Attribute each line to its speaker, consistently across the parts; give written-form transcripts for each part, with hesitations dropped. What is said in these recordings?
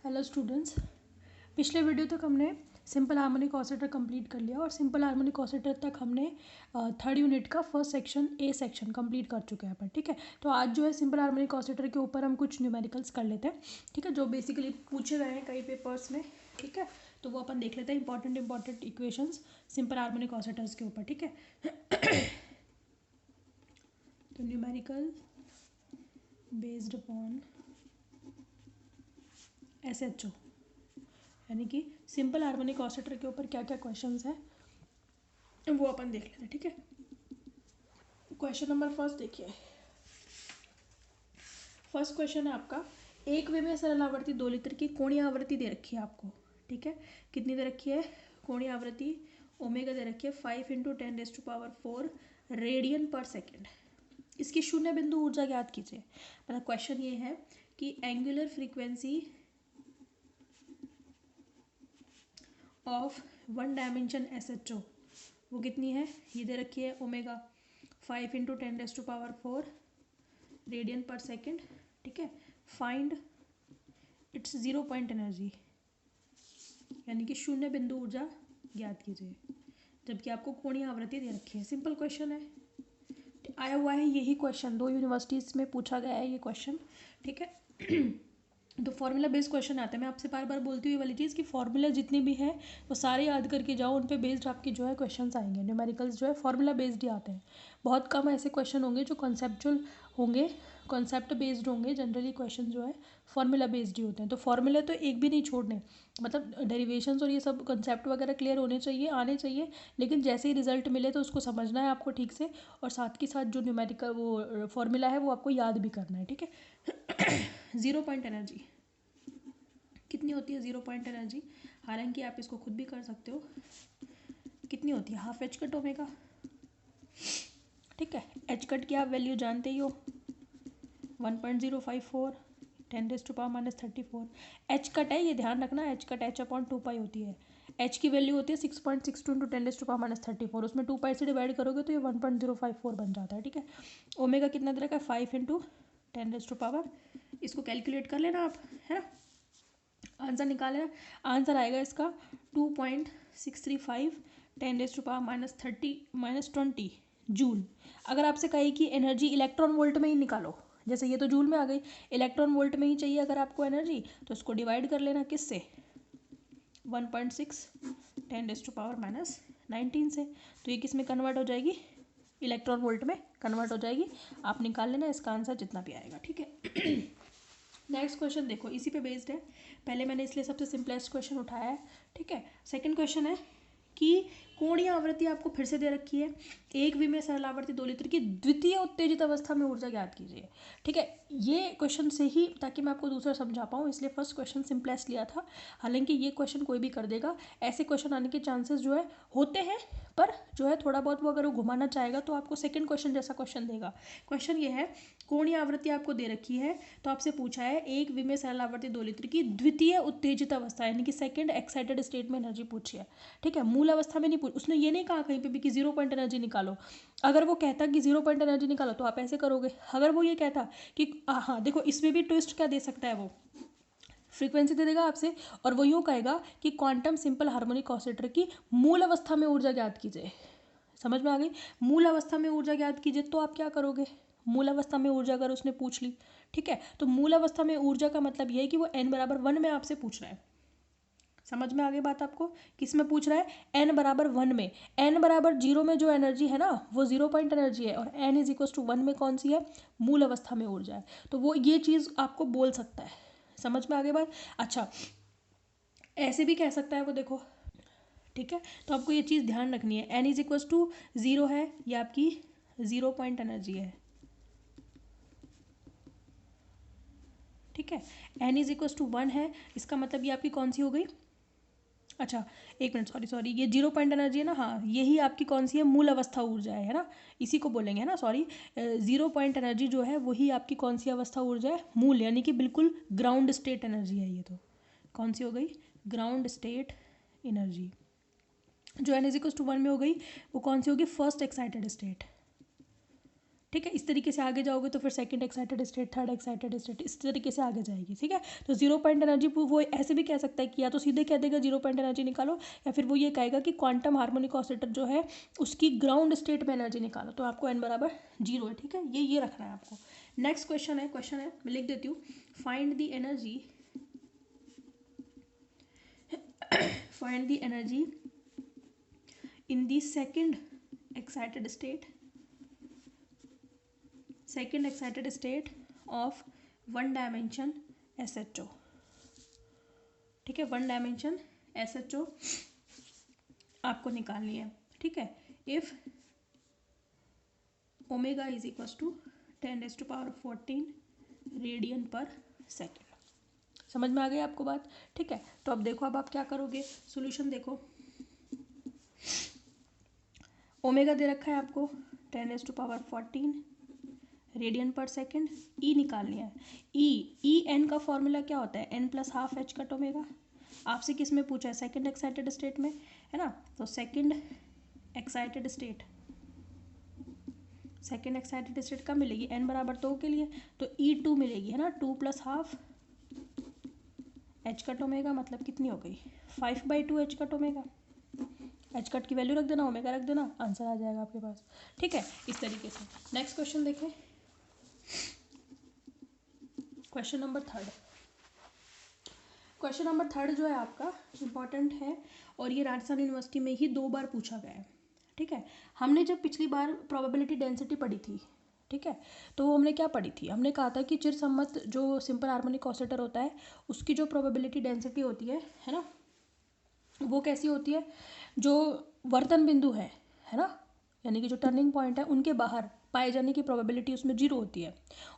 Speaker 1: Hello students, पिछले video तक हमने सिंपल हार्मोनिक ऑसिलेटर कंप्लीट कर लिया और सिंपल हार्मोनिक ऑसिलेटर तक हमने थर्ड यूनिट का first section A section complete कर चुके हैं अपन। ठीक है, तो आज जो है सिंपल हार्मोनिक ऑसिलेटर के ऊपर हम कुछ न्यूमेरिकल्स कर लेते हैं। ठीक है, जो बेसिकली पूछे गए हैं कई पेपर्स में। ठीक है, तो वो अपन देख लेते हैं important equations simple harmonic oscillators के ऊपर। ठीक है, तो न्यूमेरिकल बेस्ड अपॉन SHO यानी कि सिंपल हार्मोनिक ऑसिलेटर के ऊपर क्या क्या क्वेश्चंस हैं वो अपन देख लेते हैं। ठीक है, क्वेश्चन नंबर फर्स्ट देखिए। फर्स्ट क्वेश्चन है आपका, एक वे में सरल आवर्ती 2 लीटर की कोणीय आवृत्ति दे रखी है आपको। ठीक है, कितनी दे रखी है? कोणीय आवृत्ति ओमेगा दे रखी है 5 × 10⁴ रेडियन पर सेकेंड। इसकी शून्य बिंदु ऊर्जा ज्ञात कीजिए। मतलब क्वेश्चन ये है कि angular frequency of one dimension SHO वो कितनी है? ये दे रखी है ओमेगा 5 × 10⁴ रेडियन पर सेकेंड। ठीक है, फाइंड इट्स 0 पॉइंट एनर्जी यानी कि शून्य बिंदु ऊर्जा ज्ञात कीजिए, जबकि आपको कोणीय आवृत्ति दे रखी है। सिंपल क्वेश्चन है, आया हुआ है यही क्वेश्चन, 2 यूनिवर्सिटीज़ में पूछा गया है ये क्वेश्चन। ठीक है, तो फॉर्मूला बेस्ड क्वेश्चन आते हैं। मैं आपसे बार बार बोलती हुई वाली चीज़ कि फॉर्मूला जितनी भी है वो सारे याद करके जाओ, उन पे बेस्ड आपके जो है क्वेश्चंस आएंगे। न्यूमेरिकल्स जो है फॉर्मूला बेस्ड ही आते हैं। बहुत कम ऐसे क्वेश्चन होंगे जो कॉन्सेप्चुअल होंगे, कॉन्सेप्ट बेस्ड होंगे। जनरली क्वेश्चन जो है फॉर्मूला बेस्ड ही होते हैं। तो फॉर्मूला तो एक भी नहीं छोड़ने, मतलब डेरिवेशंस और ये सब कंसेप्ट वगैरह क्लियर होने चाहिए, आने चाहिए, लेकिन जैसे ही रिजल्ट मिले तो उसको समझना है आपको ठीक से, और साथ के साथ जो न्यूमेरिकल वो फॉर्मूला है वो आपको याद भी करना है। ठीक है, 0 पॉइंट एनर्जी कितनी होती है? 0 पॉइंट एनर्जी, हालांकि आप इसको खुद भी कर सकते हो, कितनी होती है? Half H cut omega. ठीक है, एच कट की आप वैल्यू जानते ही हो, 1.054 10⁻⁻34। एच कट है, ये ध्यान रखना, एच कट H/2π होती है। एच की वैल्यू होती है 6.62 × 10⁻34, उसमें 2π से डिवाइड करोगे तो ये 1.054 बन जाता है। ठीक है, ओमेगा कितना दे रखा है? 5 × 10⁻, इसको कैलकुलेट कर लेना आप, है ना, आंसर निकालें। आंसर आएगा इसका 2.635 10⁻30 जूल। अगर आपसे कहे कि एनर्जी इलेक्ट्रॉन वोल्ट में ही निकालो, जैसे ये तो जूल में आ गई, इलेक्ट्रॉन वोल्ट में ही चाहिए अगर आपको एनर्जी, तो इसको डिवाइड कर लेना किससे? 1.6 10⁻19 से। तो ये किस में कन्वर्ट हो जाएगी? इलेक्ट्रॉन वोल्ट में कन्वर्ट हो जाएगी। आप निकाल लेना इसका आंसर जितना भी आएगा। ठीक है, नेक्स्ट क्वेश्चन देखो, इसी पे बेस्ड है। पहले मैंने इसलिए सबसे सिंपलेस्ट क्वेश्चन उठाया है। ठीक है, सेकंड क्वेश्चन है कि कोणीय आवृत्ति आपको फिर से दे रखी है, एक विमीय सरल आवर्ती 2 लीटर की द्वितीय उत्तेजित अवस्था में ऊर्जा ज्ञात कीजिए। ठीक है, ये क्वेश्चन से ही, ताकि मैं आपको दूसरा समझा पाऊँ इसलिए फर्स्ट क्वेश्चन सिंपलेस्ट लिया था। हालांकि ये क्वेश्चन कोई भी कर देगा, ऐसे क्वेश्चन आने के चांसेस जो है होते हैं, पर जो है थोड़ा बहुत वो अगर वो घुमाना चाहेगा तो आपको सेकंड क्वेश्चन जैसा क्वेश्चन देगा। क्वेश्चन ये है, कोणीय आवृत्ति आपको दे रखी है, तो आपसे पूछा है एक विमीय सरल आवर्ती 2 लीटर की द्वितीय उत्तेजित अवस्था यानी कि सेकंड एक्साइटेड स्टेट में एनर्जी पूछी है। ठीक है, मूल अवस्था में नहीं पूछ, उसने ये नहीं कहा कहीं पे भी कि 0 पॉइंट एनर्जी निकालो। अगर वो कहता कि 0 पॉइंट एनर्जी निकालो तो आप ऐसे करोगे। अगर वो ये कहता कि हाँ देखो, इसमें भी ट्विस्ट क्या दे सकता है, वो फ्रीक्वेंसी दे देगा आपसे, और वो यूँ कहेगा कि क्वांटम सिंपल हार्मोनिक ऑसिलेटर की मूल अवस्था में ऊर्जा ज्ञात कीजिए। समझ में आ गई? मूल अवस्था में ऊर्जा ज्ञात कीजिए, तो आप क्या करोगे? मूल अवस्था में ऊर्जा अगर उसने पूछ ली, ठीक है, तो मूल अवस्था में ऊर्जा का मतलब ये है कि वो n = 1 में आपसे पूछ रहा है। समझ में आ गई बात आपको? किस में पूछ रहा है? n = 1 में। n = 0 में जो एनर्जी है ना वो 0 पॉइंट एनर्जी है, और n = 1 में कौन सी है? मूल अवस्था में ऊर्जा है। तो वो ये चीज़ आपको बोल सकता है। समझ में आ गई बात? अच्छा, ऐसे भी कह सकता है वो, देखो, ठीक है, तो आपको ये चीज़ ध्यान रखनी है, n = 0 है, ये आपकी 0 पॉइंट एनर्जी है। ठीक है, n = 1 है, इसका मतलब ये आपकी कौन सी हो गई? अच्छा, एक मिनट, सॉरी, ये 0 पॉइंट एनर्जी है ना, हाँ, यही आपकी कौन सी है? मूल अवस्था ऊर्जा है ना, इसी को बोलेंगे, है ना, सॉरी। 0 पॉइंट एनर्जी जो है वही आपकी कौन सी अवस्था ऊर्जा है? मूल, यानी कि बिल्कुल ग्राउंड स्टेट एनर्जी है ये। तो कौन सी हो गई? Ground state energy. जो n = 1 में हो गई वो कौन सी होगी? First excited state. ठीक है। इस तरीके से आगे जाओगे तो फिर second excited state, third excited state, इस तरीके से आगे जाएगी, ठीक है। तो जीरो पॉइंट एनर्जी वो ऐसे भी कह सकता है कि या तो सीधे कह देगा जीरो पॉइंट एनर्जी निकालो, या फिर वो ये कहेगा कि क्वांटम हार्मोनिक ऑसिलेटर जो है उसकी ग्राउंड स्टेट में एनर्जी निकालो, तो आपको n बराबर 0 है, ठीक है। ये रखना है आपको। नेक्स्ट क्वेश्चन है मैं लिख देती हूँ, find the energy in the second excited state of one dimension SHO, ठीक है। वन डायमेंशन SHO आपको निकालनी है, ठीक है। If omega is equal to 10⁻14 radian per second. समझ में आ गई आपको बात, ठीक है। तो अब देखो, अब आप क्या करोगे, सॉल्यूशन देखो। ओमेगा दे रखा है आपको 10⁻14 रेडियन पर सेकेंड। ई निकालनी है। ई एन का फॉर्मूला क्या होता है, n plus half H cut omega. आपसे किस में पूछा है, सेकेंड एक्साइटेड स्टेट में, है ना। तो सेकेंड एक्साइटेड स्टेट कब मिलेगी, n बराबर 2 के लिए, तो E2 मिलेगी, है ना। 2 plus half H cut omega, मतलब कितनी हो गई 5/2 H cut omega. H cut की वैल्यू रख देना, ओमेगा रख देना, आंसर आ जाएगा आपके पास, ठीक है। इस तरीके से नेक्स्ट क्वेश्चन देखें, क्वेश्चन नंबर थर्ड जो है आपका इम्पॉर्टेंट है, और ये राजस्थान यूनिवर्सिटी में ही 2 बार पूछा गया है, ठीक है। हमने जब पिछली बार प्रोबेबिलिटी डेंसिटी पढ़ी थी, ठीक है, तो वो हमने क्या पढ़ी थी, हमने कहा था कि चिरसम्मत जो सिंपल हार्मोनिक ऑसिलेटर होता है उसकी जो प्रोबेबिलिटी डेंसिटी होती है ना, वो कैसी होती है, जो वर्तन बिंदु है ना, यानी कि जो टर्निंग पॉइंट है उनके बाहर पाए जाने की प्रोबेबिलिटी उसमें 0 होती है।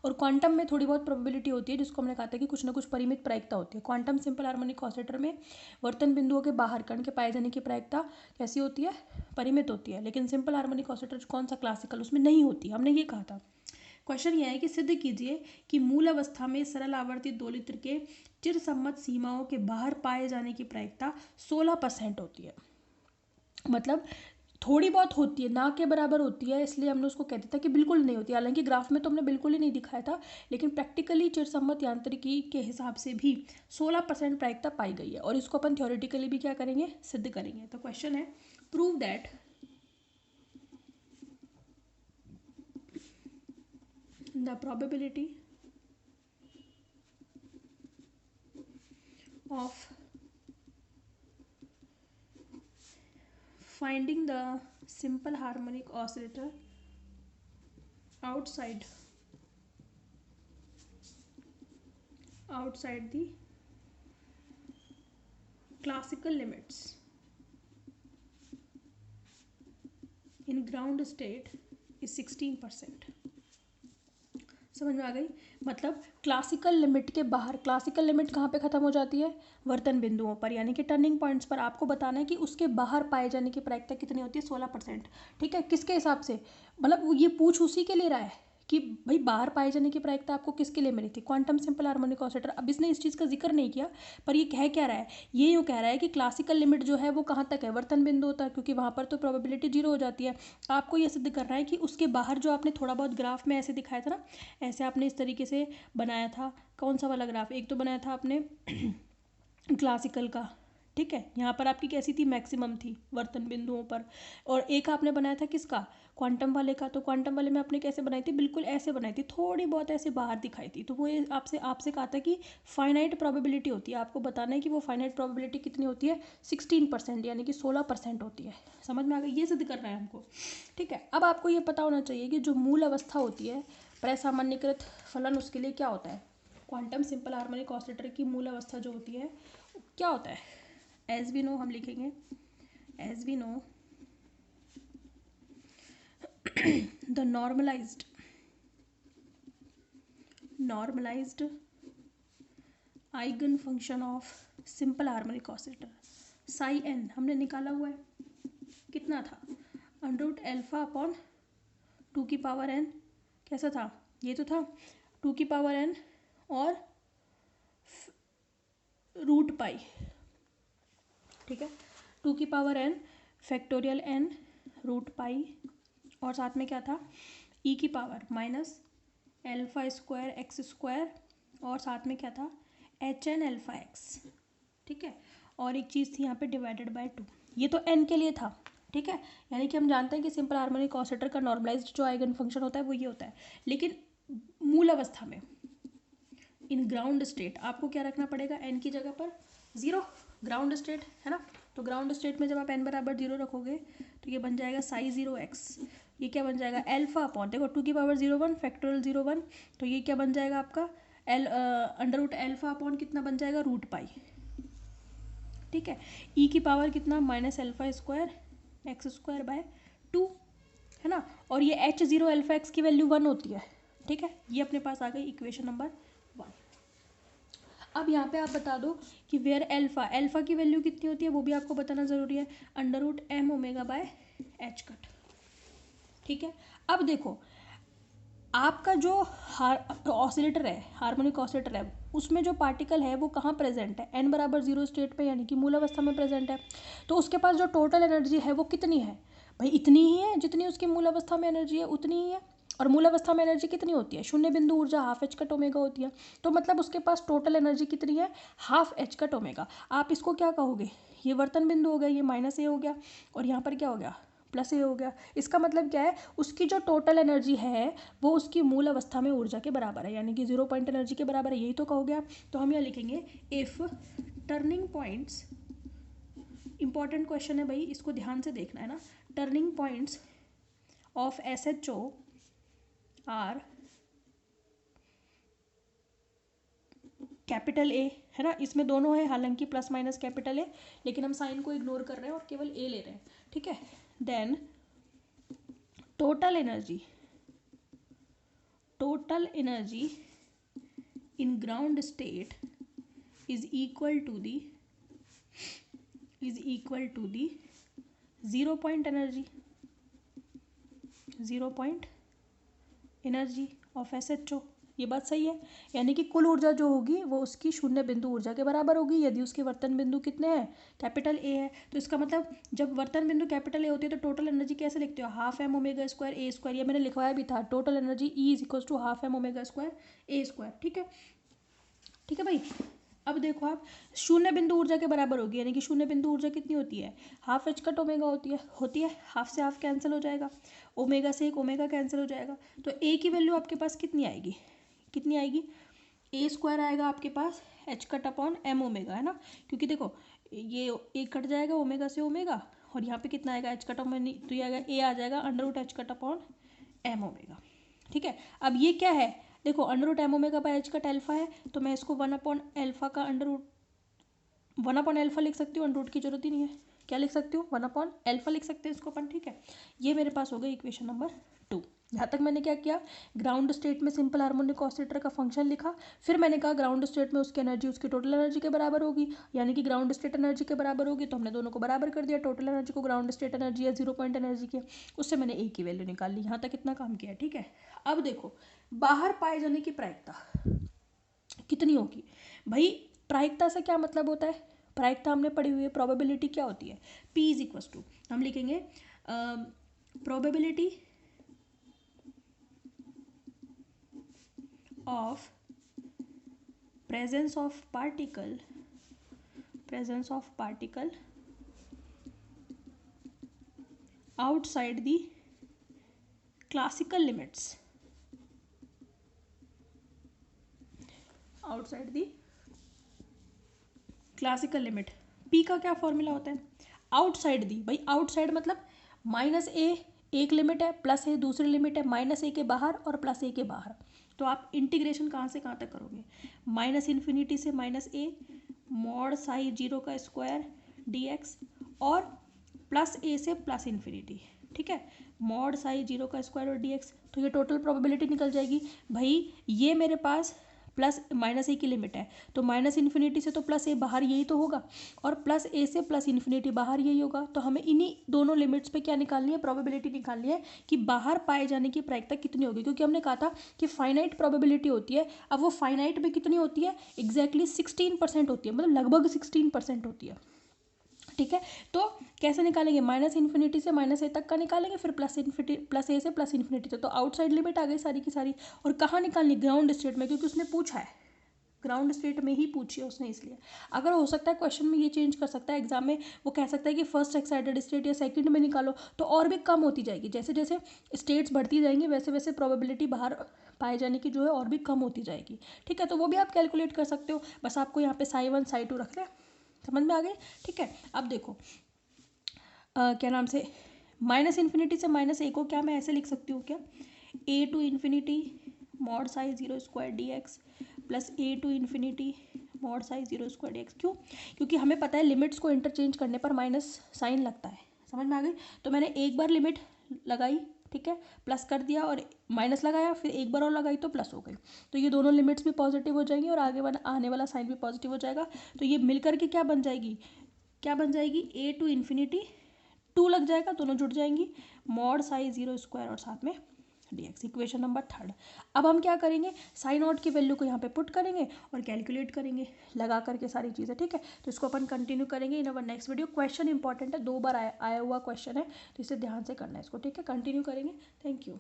Speaker 1: और क्वांटम में थोड़ी बहुत प्रोबेबिलिटी होती है, जिसको हमने कहा था कि कुछ ना कुछ परिमित प्रायिकता होती है। क्वांटम सिंपल हार्मोनिक ऑसिलेटर में वर्तन बिंदुओं के बाहर कण के पाए जाने की प्रायिकता कैसी होती है, परिमित होती है। लेकिन सिंपल हार्मोनिक ऑसिलेटर कौन सा, क्लासिकल, उसमें नहीं होती, हमने ये कहा था। क्वेश्चन यह है कि सिद्ध कीजिए कि मूल अवस्था में सरल आवर्ती दोलित्र के चिरसम्मत सीमाओं के बाहर पाए जाने की प्रायिकता 16% होती है। मतलब थोड़ी बहुत होती है, ना के बराबर होती है, इसलिए हमने उसको कहते था कि बिल्कुल नहीं होती। हालांकि ग्राफ में तो हमने बिल्कुल ही नहीं दिखाया था, लेकिन प्रैक्टिकली चिरसम्मत यांत्रिकी के हिसाब से भी 16% प्रायिकता पाई गई है, और इसको अपन थ्योरेटिकली भी क्या करेंगे, सिद्ध करेंगे। तो क्वेश्चन है, prove that the probability of finding the simple harmonic oscillator outside the classical limits in ground state is 16%। समझ में आ गई, मतलब क्लासिकल लिमिट के बाहर, क्लासिकल लिमिट कहाँ पे ख़त्म हो जाती है, वर्तन बिंदुओं पर, यानी कि टर्निंग पॉइंट्स पर। आपको बताना है कि उसके बाहर पाए जाने की प्रायिकता कितनी होती है, 16%, ठीक है। किसके हिसाब से, मतलब ये पूछ उसी के ले रहा है कि भाई बाहर पाए जाने की प्रायिकता आपको किसके लिए मिली थी, क्वांटम सिंपल हार्मोनिक ऑसिलेटर। अब इसने इस चीज़ का जिक्र नहीं किया, पर ये कह क्या रहा है, ये यूँ कह रहा है कि क्लासिकल लिमिट जो है वो कहाँ तक है, वर्तन बिंदु तक, क्योंकि वहाँ पर तो प्रोबेबिलिटी 0 हो जाती है। आपको ये सिद्ध करना है कि उसके बाहर, जो आपने थोड़ा बहुत ग्राफ में ऐसे दिखाया था ना, ऐसे आपने इस तरीके से बनाया था। कौन सा वाला ग्राफ, एक तो बनाया था आपने क्लासिकल का, ठीक है। यहाँ पर आपकी कैसी थी, मैक्सिमम थी वर्तन बिंदुओं पर। और एक आपने बनाया था किसका, क्वांटम वाले का। तो क्वांटम वाले में आपने कैसे बनाई थी, बिल्कुल ऐसे बनाई थी, थोड़ी बहुत ऐसे बाहर दिखाई थी। तो वो ये आपसे कहा था कि फाइनाइट प्रोबेबिलिटी होती है, आपको बताना है कि वो फाइनाइट प्रोबेबिलिटी कितनी होती है, 16%, यानी कि 16% होती है। समझ में आ गई, ये सिद्ध करना है हमको, ठीक है। अब आपको ये पता होना चाहिए कि जो मूल अवस्था होती है, प्रसामान्यीकृत फलन, उसके लिए क्या होता है, क्वांटम सिंपल हार्मोनिक ऑसिलेटर की मूल अवस्था जो होती है क्या होता है, एज वी नो, हम लिखेंगे as we know the normalised eigen function of simple harmonic oscillator, psi N हमने निकाला हुआ है, कितना था, √α/2n, कैसा था, ये तो था 2n और √π, ठीक है। 2n फैक्टोरियल n √π, और साथ में क्या था, ई की power minus alpha square x square और साथ में क्या था एच एन एल्फा एक्स, ठीक है। और एक चीज़ थी यहाँ पे डिवाइडेड बाय 2, ये तो एन के लिए था, ठीक है। यानी कि हम जानते हैं कि सिंपल हार्मोनिक ऑसिलेटर का नॉर्मलाइज्ड जो आइगन फंक्शन होता है वो ये होता है। लेकिन मूल अवस्था में इन ग्राउंड स्टेट आपको क्या रखना पड़ेगा, एन की जगह पर 0, ग्राउंड स्टेट है ना। तो ग्राउंड स्टेट में जब आप एन बराबर 0 रखोगे तो ये बन जाएगा साई 0x, ये क्या बन जाएगा एल्फा अपॉन, देखो 2 की पावर 0 1 फैक्टोरियल 0 1, तो ये क्या बन जाएगा आपका अंडर रूट एल्फा अपॉन कितना बन जाएगा रूट पाई, ठीक है। ई की पावर कितना minus alpha square x square by 2, है ना। और ये एच 0 एल्फा एक्स की वैल्यू 1 होती है, ठीक है। ये अपने पास आ गई इक्वेशन नंबर 1। अब यहाँ पे आप बता दो कि वेयर एल्फा की वैल्यू कितनी होती है वो भी आपको बताना ज़रूरी है, under root M omega by H cut, ठीक है। अब देखो आपका जो ऑसिलेटर है, हार्मोनिक ऑसिलेटर है, उसमें जो पार्टिकल है वो कहाँ प्रेजेंट है, एन बराबर 0 स्टेट पे यानी कि मूल अवस्था में प्रेजेंट है। तो उसके पास जो टोटल एनर्जी है वो कितनी है भाई, इतनी ही है जितनी उसकी मूल अवस्था में एनर्जी है उतनी ही है। और मूल अवस्था में एनर्जी कितनी होती है, शून्य बिंदु ऊर्जा हाफ एच कट ओमेगा होती है। तो मतलब उसके पास टोटल एनर्जी कितनी है, हाफ एच कट ओमेगा। आप इसको क्या कहोगे, ये वर्तन बिंदु हो गया, ये माइनस ए हो गया और यहाँ पर क्या हो गया प्लस ए हो गया। इसका मतलब क्या है, उसकी जो टोटल एनर्जी है वो उसकी मूल अवस्था में ऊर्जा के बराबर है, यानी कि 0 पॉइंट एनर्जी के बराबर है, यही तो कहोगे आप। तो हम यहाँ लिखेंगे if turning points, important question है भाई, इसको ध्यान से देखना है ना। Turning points of SHO are capital A, है ना, इसमें दोनों है हालांकि प्लस माइनस कैपिटल ए, लेकिन हम साइन को इग्नोर कर रहे हैं और केवल ए ले रहे हैं, ठीक है। Then total energy in ground state is equal to the 0 point energy of SHO। ये बात सही है, यानी कि कुल ऊर्जा जो होगी वो उसकी शून्य बिंदु ऊर्जा के बराबर होगी यदि उसके वर्तन बिंदु कितने हैं, कैपिटल ए है। तो इसका मतलब जब वर्तन बिंदु कैपिटल ए होती है तो टोटल एनर्जी कैसे लिखते हो, half M omega square A square, ये मैंने लिखवाया भी था, total energy E is equal to half M omega square A square, ठीक है, ठीक है भाई। अब देखो आप शून्य बिंदु ऊर्जा के बराबर होगी, यानी कि शून्य बिंदु ऊर्जा कितनी होती है, हाफ एच कट ओमेगा होती है। हाफ से हाफ कैंसिल हो जाएगा, ओमेगा से एक ओमेगा कैंसिल हो जाएगा, तो ए की वैल्यू आपके पास कितनी आएगी, ए स्क्वायर आएगा आपके पास H cut upon M omega, है ना। क्योंकि देखो ये ए कट जाएगा ओमेगा से ओमेगा और यहाँ पे कितना आएगा एच कट अपॉन, तो ये आएगा ए आ जाएगा under root H cut upon M omega, ठीक है। अब ये क्या है, देखो under root M omega by H cut alpha है, तो मैं इसको 1 अपॉन एल्फा का अंडर रूट 1 अपॉन एल्फा लिख सकती हूँ, अंडर रूट की जरूरत ही नहीं है, क्या लिख सकती हूँ 1 अपॉन एल्फा लिख सकते हैं इसको अपन, ठीक है। ये मेरे पास हो गई इक्वेशन नंबर 2। यहाँ तक मैंने क्या किया, ग्राउंड स्टेट में सिंपल हार्मोनिक ऑसिलेटर का फंक्शन लिखा, फिर मैंने कहा ग्राउंड स्टेट में उसकी एनर्जी उसकी टोटल एनर्जी के बराबर होगी, यानी कि ग्राउंड स्टेट एनर्जी के बराबर होगी, तो हमने दोनों को बराबर कर दिया, टोटल एनर्जी को ग्राउंड स्टेट एनर्जी या 0 पॉइंट एनर्जी की, उससे मैंने ए की वैल्यू निकाल ली। यहाँ तक कितना काम किया, ठीक है। अब देखो बाहर पाए जाने की प्रायिकता कितनी होगी भाई, प्रायिकता से क्या मतलब होता है, प्रायिकता हमने पढ़ी हुई है, प्रोबेबिलिटी क्या होती है, P इज इक्वल टू, हम लिखेंगे probability of presence of particle outside the classical limits, P का क्या फॉर्मूला होता है, आउटसाइड दी, भाई आउटसाइड मतलब माइनस ए एक लिमिट है, प्लस ए दूसरी लिमिट है, माइनस ए के बाहर और प्लस ए के बाहर। तो आप इंटीग्रेशन कहाँ से कहाँ तक करोगे, माइनस इन्फिनिटी से माइनस ए मॉड साई 0 का स्क्वायर dx और प्लस ए से प्लस इन्फिनिटी, ठीक है, मॉड साई 0 का स्क्वायर और dx। तो ये टोटल प्रोबेबिलिटी निकल जाएगी भाई, ये मेरे पास प्लस माइनस ए की लिमिट है, तो माइनस इन्फिनिटी से तो प्लस ए बाहर यही तो होगा, और प्लस ए से प्लस इन्फिनिटी बाहर यही होगा। तो हमें इन्हीं दोनों लिमिट्स पे क्या निकालनी है, प्रोबेबिलिटी निकालनी है कि बाहर पाए जाने की प्रायिकता कितनी होगी, क्योंकि हमने कहा था कि फाइनाइट प्रोबेबिलिटी होती है। अब वो फाइनाइट में कितनी होती है, एग्जैक्टली 16% होती है, मतलब लगभग 16% होती है, ठीक है। तो कैसे निकालेंगे, माइनस इन्फिनिटी से माइनस ए तक का निकालेंगे, फिर प्लस इन्फिनिटी, प्लस ए से प्लस इन्फिनिटी तक। तो आउटसाइड लिमिट आ गई सारी की सारी। और कहाँ निकालनी, ग्राउंड स्टेट में, क्योंकि उसने पूछा है, ग्राउंड स्टेट में ही पूछी है उसने, इसलिए। अगर हो सकता है क्वेश्चन में ये चेंज कर सकता है एग्जाम में, वो कह सकता है कि फर्स्ट एक्साइटेड स्टेट या सेकंड में निकालो, तो और भी कम होती जाएगी। जैसे जैसे स्टेट्स बढ़ती जाएंगी वैसे वैसे प्रोबेबिलिटी बाहर पाए जाने की जो है और भी कम होती जाएगी। ठीक है, तो वो भी आप कैलकुलेट कर सकते हो। बस आपको यहाँ पे साई 1 साई 2 रख लें, समझ में आ गई। ठीक है, अब देखो क्या नाम से, माइनस इन्फिनिटी से माइनस ए को क्या मैं ऐसे लिख सकती हूँ क्या, a to infinity mod psi 0 square d x plus a to infinity mod psi 0 square d x. क्यों, क्योंकि हमें पता है लिमिट्स को इंटरचेंज करने पर माइनस साइन लगता है, समझ में आ गई। तो मैंने एक बार लिमिट लगाई, ठीक है, प्लस कर दिया, और माइनस लगाया, फिर एक बार और लगाई तो प्लस हो गई। तो ये दोनों लिमिट्स भी पॉजिटिव हो जाएंगी और आगे वाला आने वाला साइन भी पॉजिटिव हो जाएगा। तो ये मिलकर के क्या बन जाएगी, क्या बन जाएगी, ए टू इन्फिनिटी 2 लग जाएगा, दोनों जुड़ जाएंगी, मॉड साई 0 स्क्वायर और साथ में डी एक्स। Equation number 3। अब हम क्या करेंगे, साइन नॉट की वैल्यू को यहाँ पे पुट करेंगे और कैलकुलेट करेंगे लगा करके सारी चीज़ें। ठीक है, तो इसको अपन कंटिन्यू करेंगे in our next video. Question important है, 2 बार आया हुआ क्वेश्चन है, तो इसे ध्यान से करना है इसको। ठीक है, कंटिन्यू करेंगे। Thank you.